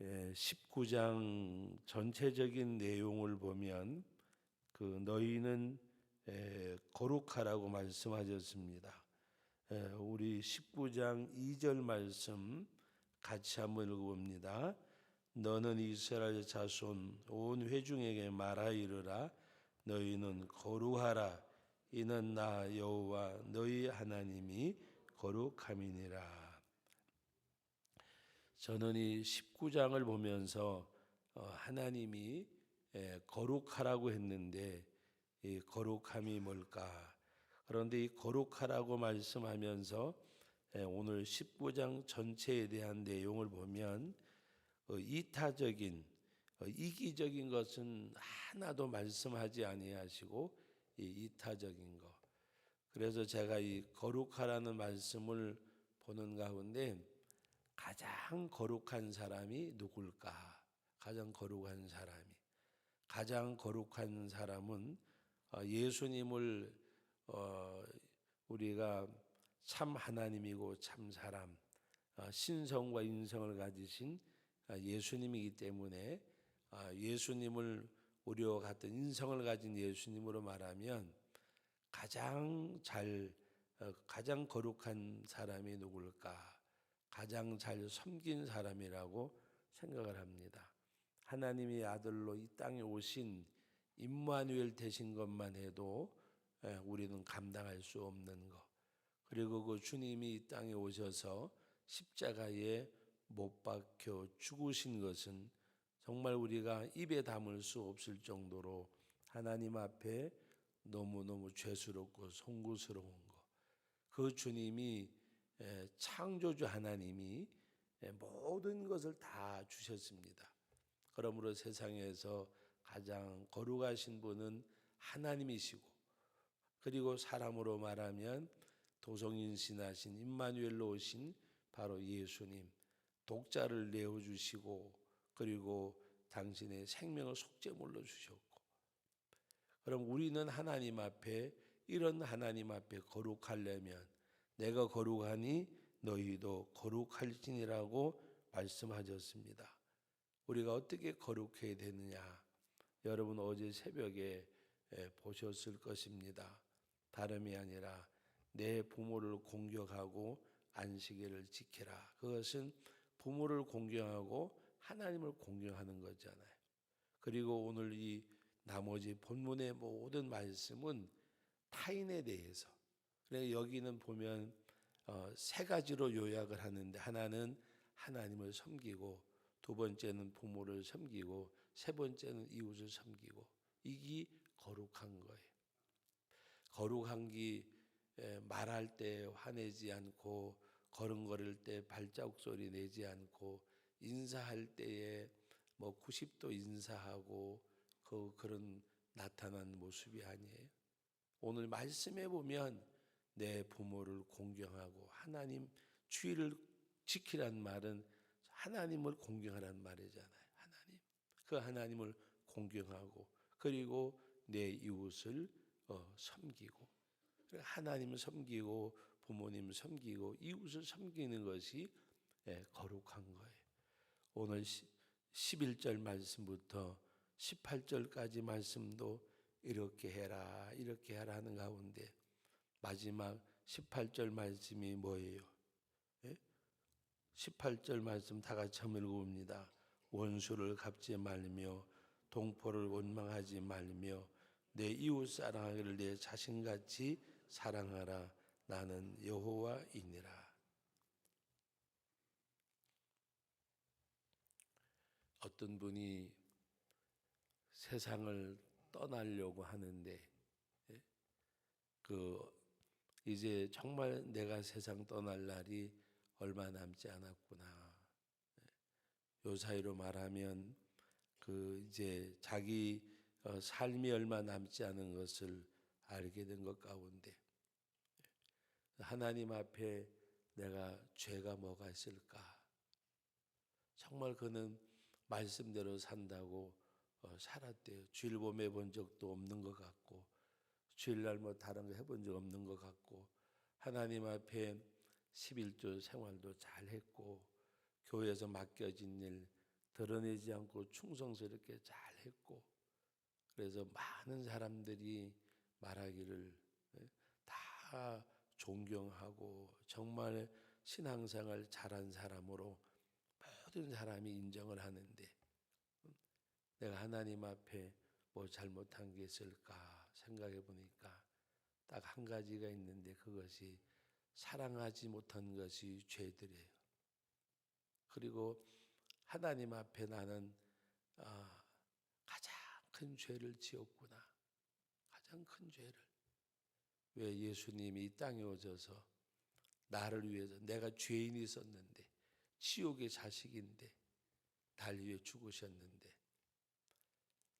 19장 전체적인 내용을 보면 너희는 거룩하라고 말씀하셨습니다. 우리 19장 2절 말씀 같이 한번 읽어봅니다. 너는 이스라엘 자손 온 회중에게 말하 이르라. 너희는 거룩하라. 이는 나 여호와 너희 하나님이 거룩함이니라. 저는 이 19장을 보면서 하나님이 거룩하라고 했는데 이 거룩함이 뭘까? 그런데 이 거룩하라고 말씀하면서 오늘 19장 전체에 대한 내용을 보면 이타적인 이기적인 것은 하나도 말씀하지 아니하시고 이 이타적인 것. 그래서 제가 이 거룩하라는 말씀을 보는 가운데 가장 거룩한 사람이 누굴까? 가장 거룩한 사람은 예수님을 우리가 참 하나님이고 참 사람, 신성과 인성을 가지신 예수님이기 때문에 예수님을 우리와 같은 인성을 가진 예수님으로 말하면 가장 거룩한 사람이 누굴까? 가장 잘 섬긴 사람이라고 생각을 합니다. 하나님의 아들로 이 땅에 오신 임마누엘 되신 것만 해도 우리는 감당할 수 없는 것. 그리고 그 주님이 이 땅에 오셔서 십자가에 못 박혀 죽으신 것은 정말 우리가 입에 담을 수 없을 정도로 하나님 앞에 너무너무 죄스럽고 송구스러운 것. 그 주님이 창조주 하나님이 모든 것을 다 주셨습니다. 그러므로 세상에서 가장 거룩하신 분은 하나님이시고, 그리고 사람으로 말하면 도성인신하신 임마누엘로 오신 바로 예수님, 독자를 내어주시고 그리고 당신의 생명을 속죄물로 주셨고, 그럼 우리는 하나님 앞에, 이런 하나님 앞에 거룩하려면 내가 거룩하니 너희도 거룩할지니라고 말씀하셨습니다. 우리가 어떻게 거룩해야 되느냐? 여러분 어제 새벽에 보셨을 것입니다. 다름이 아니라 내 부모를 공경하고 안식일을 지키라. 그것은 부모를 공경하고 하나님을 공경하는 거잖아요. 그리고 오늘 이 나머지 본문의 모든 말씀은 타인에 대해서. 그래서 여기는 보면 세 가지로 요약을 하는데, 하나는 하나님을 섬기고, 두 번째는 부모를 섬기고, 세 번째는 이웃을 섬기고. 이게 거룩한 거예요. 거룩한 게 말할 때 화내지 않고, 걸음걸을 때 발자국 소리 내지 않고, 인사할 때에 90도 인사하고 그런 나타난 모습이 아니에요. 오늘 말씀에 보면 내 부모를 공경하고, 하나님 주의를 지키란 말은 하나님을 공경하란 말이잖아요. 그 하나님을 공경하고, 그리고 내 이웃을 섬기고, 하나님을 섬기고 부모님을 섬기고 이웃을 섬기는 것이 거룩한 거예요. 오늘 11절 말씀부터 18절까지 말씀도 이렇게 해라 하는 가운데 마지막 18절 말씀이 뭐예요? 18절 말씀 다 같이 한번 읽어봅니다. 원수를 갚지 말며 동포를 원망하지 말며 내 이웃 사랑하기를 내 자신같이 사랑하라. 나는 여호와이니라. 어떤 분이 세상을 떠나려고 하는데 이제 정말 내가 세상 떠날 날이 얼마 남지 않았구나. 요 사이로 말하면 이제 자기 삶이 얼마 남지 않은 것을 알게 된 것 가운데 하나님 앞에 내가 죄가 뭐가 있을까? 정말 그는 말씀대로 산다고 살았대요. 주일 범해 본 적도 없는 것 같고, 주일날 다른 거 해본 적 없는 것 같고, 하나님 앞에 11조 생활도 잘 했고, 교회에서 맡겨진 일 드러내지 않고 충성스럽게 잘했고, 그래서 많은 사람들이 말하기를 다 존경하고 정말 신앙생활 잘한 사람으로 모든 사람이 인정을 하는데, 내가 하나님 앞에 뭐 잘못한 게 있을까 생각해 보니까 딱 한 가지가 있는데, 그것이 사랑하지 못한 것이 죄들이에요. 그리고 하나님 앞에 나는 가장 큰 죄를 지었구나. 가장 큰 죄를. 왜 예수님이 이 땅에 오셔서 나를 위해서, 내가 죄인이 있었는데, 지옥의 자식인데 날 위해 죽으셨는데,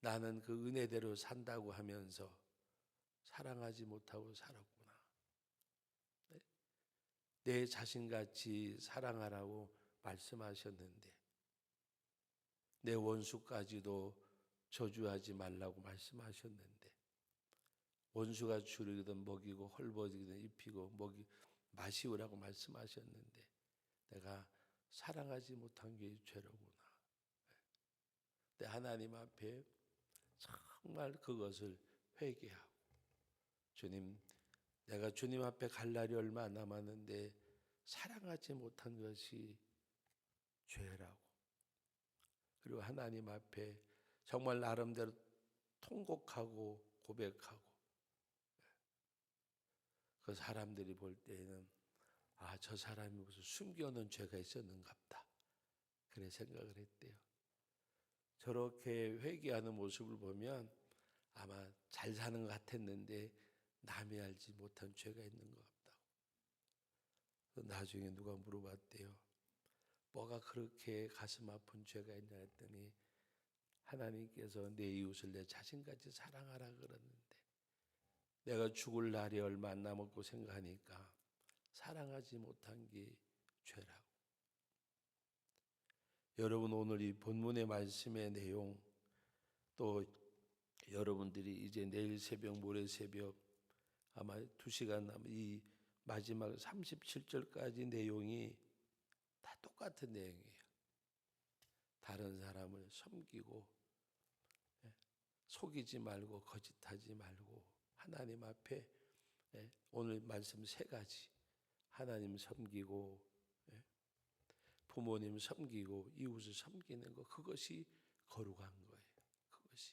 나는 그 은혜대로 산다고 하면서 사랑하지 못하고 살았구나. 내 자신같이 사랑하라고 말씀하셨는데, 내 원수까지도 저주하지 말라고 말씀하셨는데, 원수가 주리든 먹이고 헐벗이든 입히고 마시우라고 말씀하셨는데, 내가 사랑하지 못한 게 죄로구나. 내 하나님 앞에 정말 그것을 회개하고, 주님, 내가 주님 앞에 갈 날이 얼마 안 남았는데 사랑하지 못한 것이 죄라고. 그리고 하나님 앞에 정말 나름대로 통곡하고 고백하고, 그 사람들이 볼 때에는 저 사람이 무슨 숨겨놓은 죄가 있었는가 보다, 그래 생각을 했대요. 저렇게 회개하는 모습을 보면 아마 잘 사는 것 같았는데 남이 알지 못한 죄가 있는 것 같다고. 나중에 누가 물어봤대요. 뭐가 그렇게 가슴 아픈 죄가 있냐 했더니, 하나님께서 내 이웃을 내 자신같이 사랑하라 그러는데 내가 죽을 날이 얼마 안 남았고 생각하니까 사랑하지 못한 게 죄라고. 여러분, 오늘 이 본문의 말씀의 내용, 또 여러분들이 이제 내일 새벽 모레 새벽 아마 2시간 남은 이 마지막 37절까지 내용이 다 똑같은 내용이에요. 다른 사람을 섬기고 속이지 말고 거짓하지 말고 하나님 앞에, 오늘 말씀 3가지, 하나님 섬기고 부모님 섬기고 이웃을 섬기는 것, 그것이 거룩한 거예요. 그것이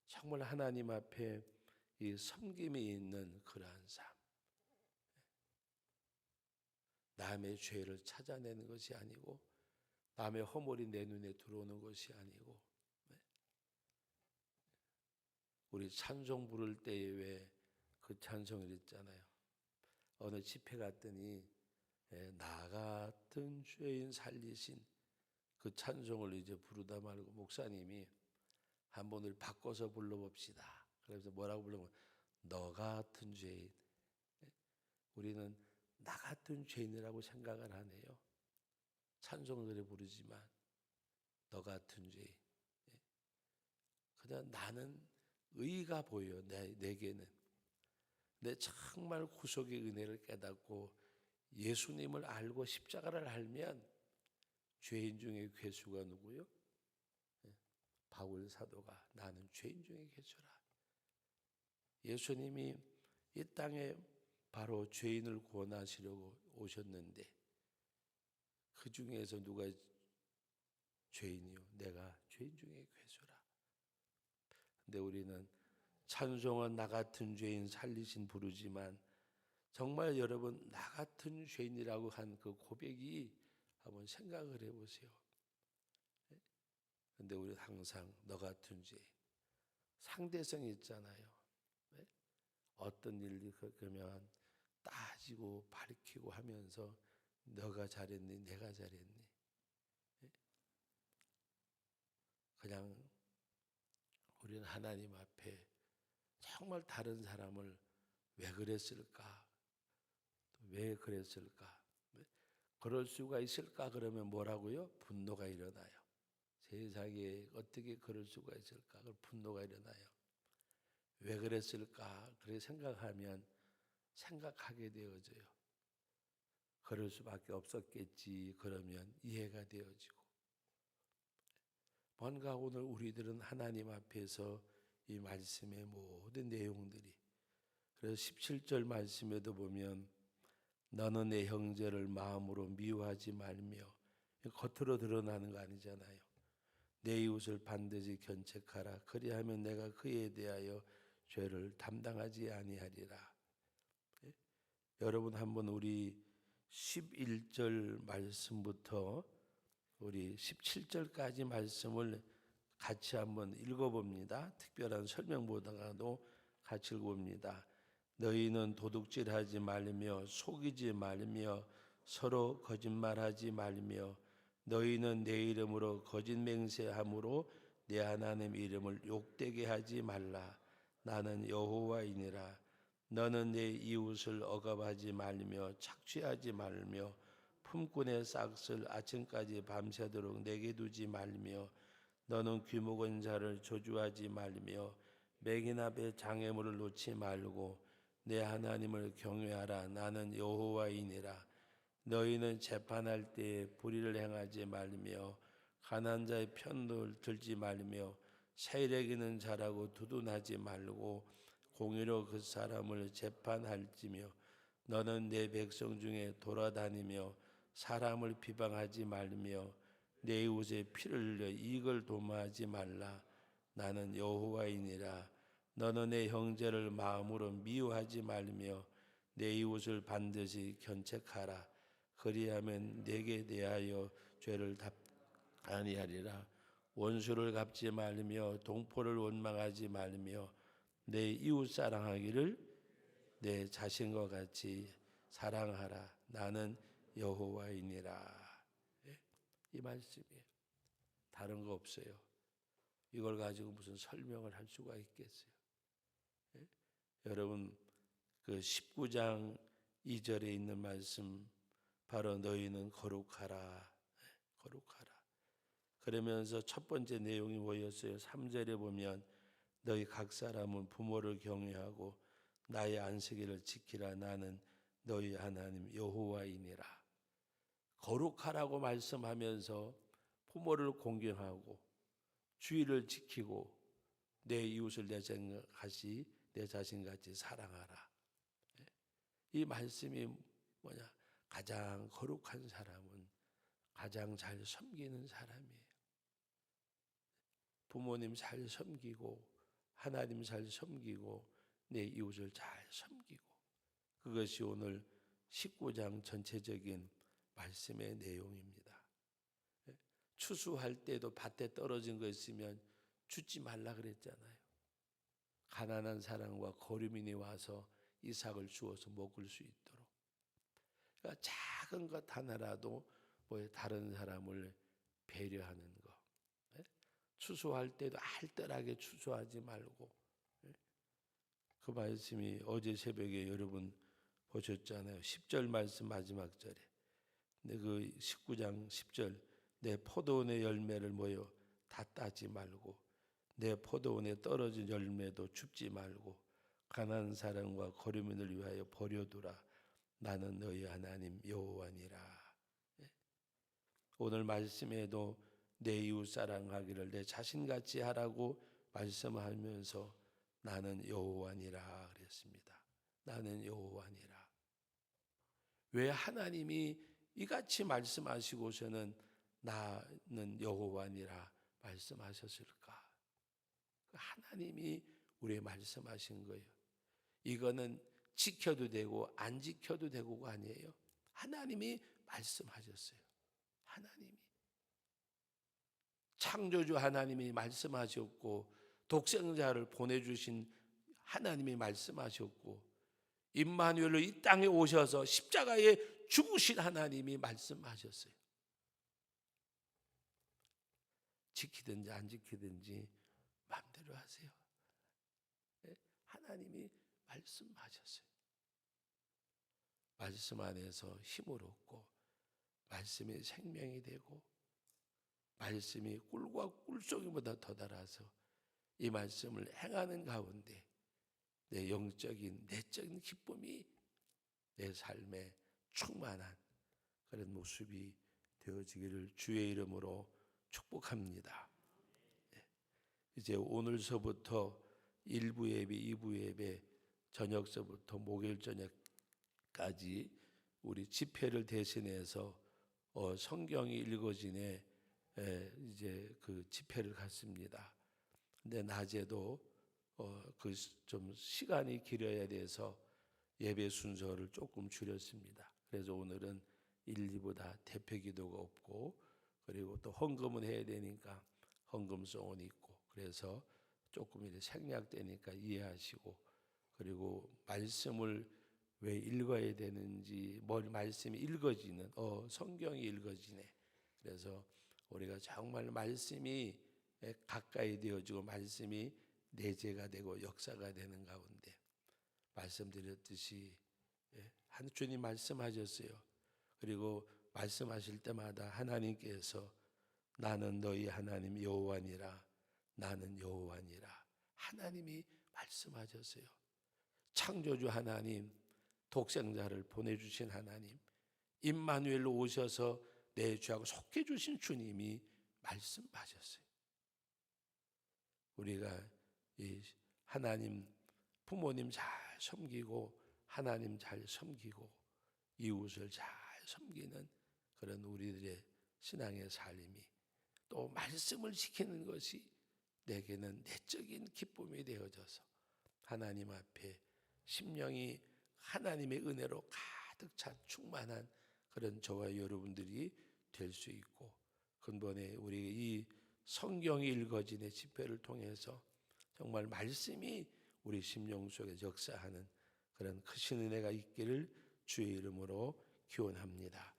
정말 하나님 앞에 이 섬김이 있는 그러한 삶, 남의 죄를 찾아내는 것이 아니고 남의 허물이 내 눈에 들어오는 것이 아니고, 우리 찬송 부를 때에 왜 그 찬송을 있잖아요. 어느 집회 갔더니 나 같은 죄인 살리신 그 찬송을 이제 부르다 말고 목사님이 한 번을 바꿔서 불러봅시다. 그래서 뭐라고 부르면 너 같은 죄인. 우리는 나 같은 죄인이라고 생각을 하네요. 찬송 노래 부르지만 너 같은 죄인. 그냥 나는 의가 보여. 내게는 내 정말 구속의 은혜를 깨닫고 예수님을 알고 십자가를 알면 죄인 중에 괴수가 누구요? 바울 사도가 나는 죄인 중에 괴수라. 예수님이 이 땅에 바로 죄인을 구원하시려고 오셨는데, 그 중에서 누가 죄인이요? 내가 죄인 중에 괴수라. 근데 우리는 찬송은 나 같은 죄인 살리신 부르지만, 정말 여러분 나 같은 죄인이라고 한 그 고백이 한번 생각을 해보세요. 근데 우리 항상 너 같은 죄인, 상대성이 있잖아요. 어떤 일이 그러면 따지고 밝히고 하면서 너가 잘했니 내가 잘했니, 그냥 우리는 하나님 앞에 정말 다른 사람을 왜 그랬을까, 왜 그랬을까, 그럴 수가 있을까 그러면 뭐라고요? 분노가 일어나요. 세상에 어떻게 그럴 수가 있을까? 그 분노가 일어나요. 왜 그랬을까? 그렇게 생각하면 생각하게 되어져요. 그럴 수밖에 없었겠지. 그러면 이해가 되어지고, 뭔가 오늘 우리들은 하나님 앞에서 이 말씀의 모든 내용들이, 그래서 17절 말씀에도 보면 너는 내 형제를 마음으로 미워하지 말며, 겉으로 드러나는 거 아니잖아요. 내 이웃을 반드시 견책하라. 그리하면 내가 그에 대하여 죄를 담당하지 아니하리라. 예? 여러분 한번 우리 11절 말씀부터 우리 17절까지 말씀을 같이 한번 읽어봅니다. 특별한 설명보다도 같이 읽어봅니다. 너희는 도둑질하지 말며 속이지 말며 서로 거짓말하지 말며 너희는 내 이름으로 거짓 맹세함으로 내 하나님 이름을 욕되게 하지 말라. 나는 여호와이니라. 너는 내 이웃을 억압하지 말며 착취하지 말며 품꾼의 싹을 아침까지 밤새도록 내게 두지 말며 너는 귀묵은 자를 저주하지 말며 맹인 앞에 장애물을 놓지 말고 내 하나님을 경외하라. 나는 여호와이니라. 너희는 재판할 때에 불의를 행하지 말며 가난한 자의 편을 들지 말며 세력 있는 자라고 두둔하지 말고 공의로 그 사람을 재판할지며 너는 내 백성 중에 돌아다니며 사람을 비방하지 말며 내 이웃의 피를 흘려 이익을 도모하지 말라. 나는 여호와이니라. 너는 내 형제를 마음으로 미워하지 말며 내 이웃을 반드시 견책하라. 그리하면 내게 대하여 죄를 아니하리라. 원수를 갚지 말며 동포를 원망하지 말며 내 이웃 사랑하기를 내 자신과 같이 사랑하라. 나는 여호와이니라. 이 말씀이에요. 다른 거 없어요. 이걸 가지고 무슨 설명을 할 수가 있겠어요? 여러분 그 19장 2절에 있는 말씀, 바로 너희는 거룩하라. 거룩하라. 그러면서 첫 번째 내용이 뭐였어요? 3절에 보면 너희 각 사람은 부모를 경외하고 나의 안식일을 지키라. 나는 너희 하나님 여호와이니라. 거룩하라고 말씀하면서 부모를 공경하고 주의를 지키고 내 이웃을 내 자신같이 사랑하라. 이 말씀이 뭐냐? 가장 거룩한 사람은 가장 잘 섬기는 사람이에요. 부모님 잘 섬기고 하나님 잘 섬기고 내 이웃을 잘 섬기고, 그것이 오늘 19장 전체적인 말씀의 내용입니다. 추수할 때도 밭에 떨어진 거 있으면 줍지 말라 그랬잖아요. 가난한 사람과 거류민이 와서 이삭을 주어서 먹을 수 있도록. 그러니까 작은 것 하나라도 다른 사람을 배려하는 거. 추수할 때도 알뜰하게 추수하지 말고. 그 말씀이 어제 새벽에 여러분 보셨잖아요. 10절 말씀 마지막 절에. 그 19장 10절, 내 포도원의 열매를 다 따지 말고 내 포도원에 떨어진 열매도 줍지 말고 가난한 사람과 거류민을 위하여 버려두라. 나는 너희 하나님 여호와니라. 오늘 말씀에도 내 이웃 사랑하기를 내 자신같이 하라고 말씀하면서 나는 여호와니라 그랬습니다. 나는 여호와니라. 왜 하나님이 이같이 말씀하시고서는 나는 여호와니라 말씀하셨을까? 하나님이 우리에게 말씀하신 거예요. 이거는 지켜도 되고 안 지켜도 되고가 아니에요. 하나님이 말씀하셨어요. 하나님이 창조주 하나님이 말씀하셨고 독생자를 보내주신 하나님이 말씀하셨고 임마누엘로 이 땅에 오셔서 십자가에 죽으신 하나님이 말씀하셨어요. 지키든지 안 지키든지 마음대로 하세요. 하나님이 말씀하셨어요. 말씀 안에서 힘을 얻고 말씀이 생명이 되고 말씀이 꿀과 꿀송이보다 더 달아서 이 말씀을 행하는 가운데 내 영적인 내적인 기쁨이 내 삶에 충만한 그런 모습이 되어지기를 주의 이름으로 축복합니다. 이제 오늘서부터 1부 예배, 2부 예배, 저녁서부터 목요일 저녁까지 우리 집회를 대신해서 성경이 읽어지네 이제 그 집회를 갔습니다. 근데 낮에도 그 좀 시간이 길어야 돼서 예배 순서를 조금 줄였습니다. 그래서 오늘은 1, 2부 다 대표 기도가 없고, 그리고 또 헌금은 해야 되니까 헌금송은 있고, 그래서 조금 이렇게 생략되니까 이해하시고, 그리고 말씀을 왜 읽어야 되는지, 뭘 말씀이 읽어지는 성경이 읽어지네. 그래서 우리가 정말 말씀이 가까이 되어지고 말씀이 내재가 되고 역사가 되는 가운데, 말씀드렸듯이 주님 말씀하셨어요. 그리고 말씀하실 때마다 하나님께서 나는 너희 하나님 여호와니라, 나는 여호와니라, 하나님이 말씀하셨어요. 창조주 하나님, 독생자를 보내주신 하나님, 임마누엘로 오셔서 내 죄하고 속해 주신 주님이 말씀하셨어요. 우리가 이 하나님, 부모님 잘 섬기고 하나님 잘 섬기고 이웃을 잘 섬기는 그런 우리들의 신앙의 삶이, 또 말씀을 지키는 것이 내게는 내적인 기쁨이 되어져서 하나님 앞에 심령이 하나님의 은혜로 가득 찬 충만한 그런 저와 여러분들이 될 수 있고, 근본에 우리 이 성경이 읽어지는 집회를 통해서 정말 말씀이 우리 심령 속에 역사하는 그런 크신 은혜가 있기를 주의 이름으로 기원합니다.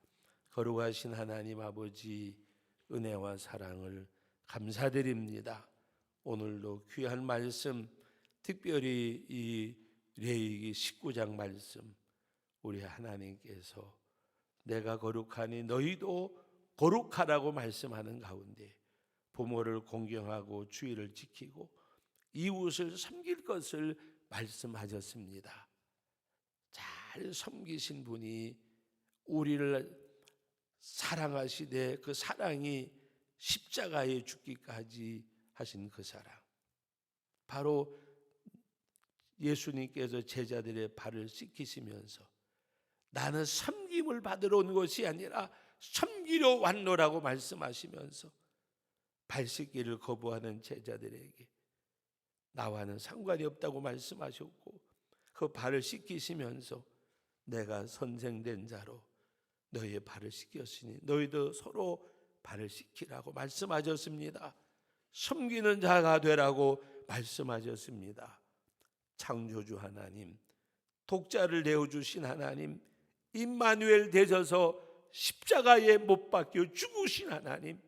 거룩하신 하나님 아버지, 은혜와 사랑을 감사드립니다. 오늘도 귀한 말씀, 특별히 이 레위기 19장 말씀, 우리 하나님께서 내가 거룩하니 너희도 거룩하라고 말씀하는 가운데 부모를 공경하고 주의를 지키고 이웃을 섬길 것을 말씀하셨습니다. 잘 섬기신 분이 우리를 사랑하시되 그 사랑이 십자가에 죽기까지 하신 그 사랑, 바로 예수님께서 제자들의 발을 씻기시면서 나는 섬김을 받으러 온 것이 아니라 섬기려 왔노라고 말씀하시면서 발 씻기를 거부하는 제자들에게 나와는 상관이 없다고 말씀하셨고, 그 발을 씻기시면서 내가 선생된 자로 너희의 발을 씻겼으니 너희도 서로 발을 씻기라고 말씀하셨습니다. 섬기는 자가 되라고 말씀하셨습니다. 창조주 하나님, 독자를 내어주신 하나님, 임마누엘 되셔서 십자가에 못 박혀 죽으신 하나님,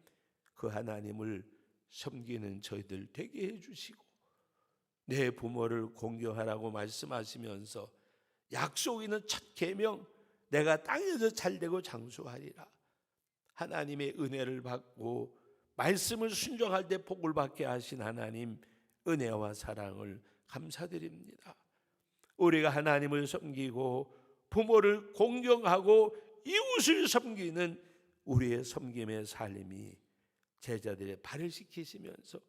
그 하나님을 섬기는 저희들 되게 해주시고, 내 부모를 공경하라고 말씀하시면서 약속 있는 첫 계명, 내가 땅에서 잘되고 장수하리라, 하나님의 은혜를 받고 말씀을 순종할 때 복을 받게 하신 하나님, 은혜와 사랑을 감사드립니다. 우리가 하나님을 섬기고 부모를 공경하고 이웃을 섬기는 우리의 섬김의 삶이 제자들의 발을 씻기시면서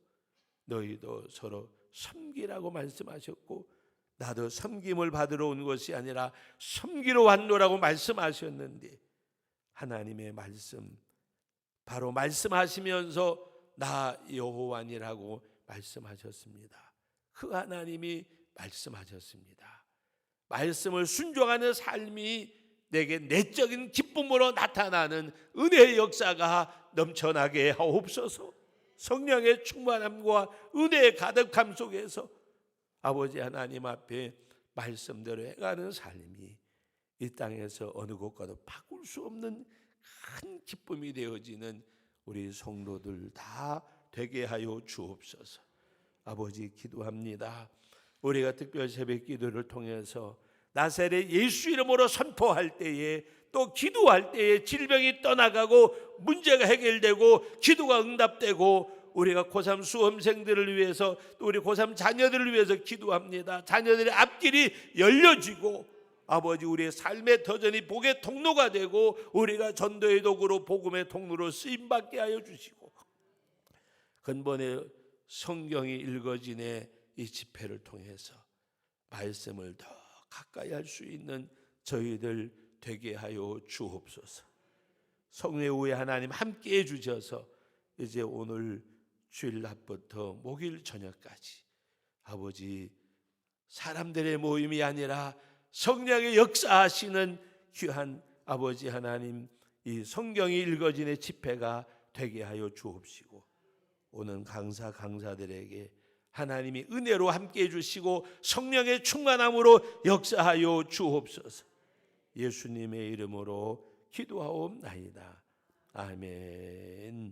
너희도 서로 섬기라고 말씀하셨고, 나도 섬김을 받으러 온 것이 아니라 섬기러 왔노라고 말씀하셨는데, 하나님의 말씀, 바로 말씀하시면서 나 여호와니라고 말씀하셨습니다. 그 하나님이 말씀하셨습니다. 말씀을 순종하는 삶이 내게 내적인 기쁨으로 나타나는 은혜의 역사가 넘쳐나게 하옵소서. 성령의 충만함과 은혜의 가득함 속에서 아버지 하나님 앞에 말씀대로 행하는 삶이 이 땅에서 어느 곳과도 바꿀 수 없는 큰 기쁨이 되어지는 우리 성도들 다 되게 하여 주옵소서. 아버지 기도합니다. 우리가 특별 새벽 기도를 통해서 나사렛 예수 이름으로 선포할 때에, 또 기도할 때에 질병이 떠나가고 문제가 해결되고 기도가 응답되고, 우리가 고3 수험생들을 위해서, 또 우리 고3 자녀들을 위해서 기도합니다. 자녀들의 앞길이 열려지고 아버지 우리의 삶의 터전이 복의 통로가 되고 우리가 전도의 도구로 복음의 통로로 쓰임받게 하여 주시고, 근본의 성경이 읽어지네 이 집회를 통해서 말씀을 더 가까이 할 수 있는 저희들 되게 하여 주옵소서. 성례 후에 하나님 함께해 주셔서 이제 오늘 주일낮부터 목요일 저녁까지 아버지 사람들의 모임이 아니라 성령의 역사하시는 귀한 아버지 하나님 이 성경이 읽어지는 집회가 되게 하여 주옵시고 오는 강사들에게 하나님이 은혜로 함께해 주시고 성령의 충만함으로 역사하여 주옵소서. 예수님의 이름으로 기도하옵나이다. 아멘.